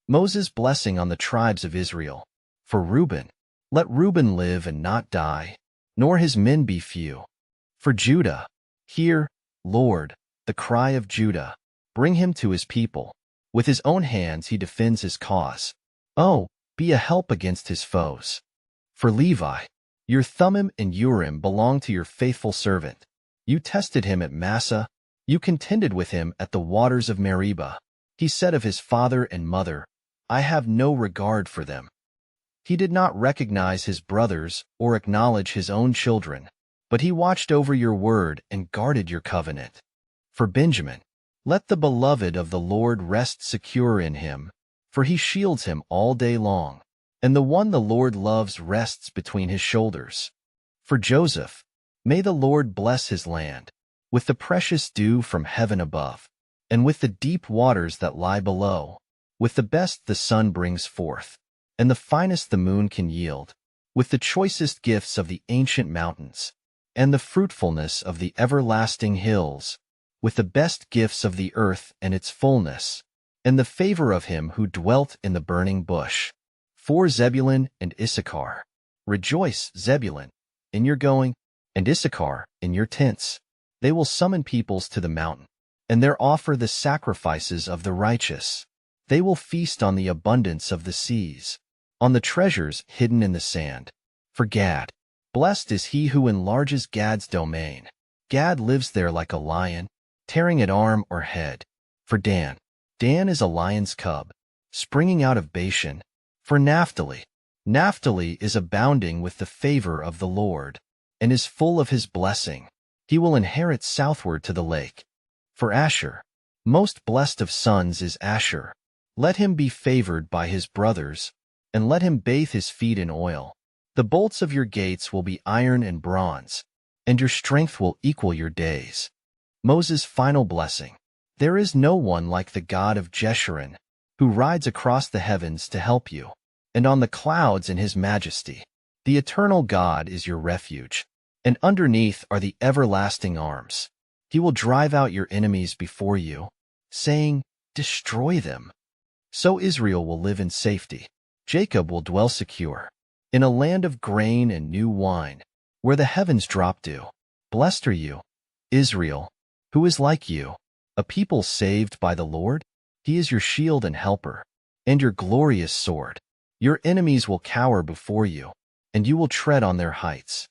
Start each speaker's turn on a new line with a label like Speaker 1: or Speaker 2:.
Speaker 1: Moses' blessing on the tribes of Israel. For Reuben, let Reuben live and not die, nor his men be few. For Judah, hear, Lord, the cry of Judah. Bring him to his people. With his own hands he defends his cause. Oh, be a help against his foes. For Levi, your Thummim and Urim belong to your faithful servant. You tested him at Massah. You contended with him at the waters of Meribah. He said of his father and mother, I have no regard for them. He did not recognize his brothers or acknowledge his own children, but he watched over your word and guarded your covenant. For Benjamin, let the beloved of the Lord rest secure in him, for he shields him all day long, and the one the Lord loves rests between his shoulders. For Joseph, may the Lord bless his land, with the precious dew from heaven above, and with the deep waters that lie below, with the best the sun brings forth, and the finest the moon can yield, with the choicest gifts of the ancient mountains, and the fruitfulness of the everlasting hills, with the best gifts of the earth and its fullness, and the favor of him who dwelt in the burning bush. For Zebulun and Issachar, rejoice, Zebulun, in your going, and Issachar in your tents. They will summon peoples to the mountain, and there offer the sacrifices of the righteous. They will feast on the abundance of the seas, on the treasures hidden in the sand. For Gad, blessed is he who enlarges Gad's domain. Gad lives there like a lion, tearing at arm or head. For Dan, Dan is a lion's cub, springing out of Bashan. For Naphtali, Naphtali is abounding with the favor of the Lord, and is full of his blessing. He will inherit southward to the lake. For Asher, most blessed of sons is Asher. Let him be favored by his brothers, and let him bathe his feet in oil. The bolts of your gates will be iron and bronze, and your strength will equal your days. Moses' final blessing. There is no one like the God of Jeshurun, who rides across the heavens to help you, and on the clouds in his majesty. The eternal God is your refuge, and underneath are the everlasting arms. He will drive out your enemies before you, saying, destroy them. So Israel will live in safety. Jacob will dwell secure, in a land of grain and new wine, where the heavens drop dew. Blessed are you, Israel, who is like you, a people saved by the Lord. He is your shield and helper, and your glorious sword. Your enemies will cower before you, and you will tread on their heights.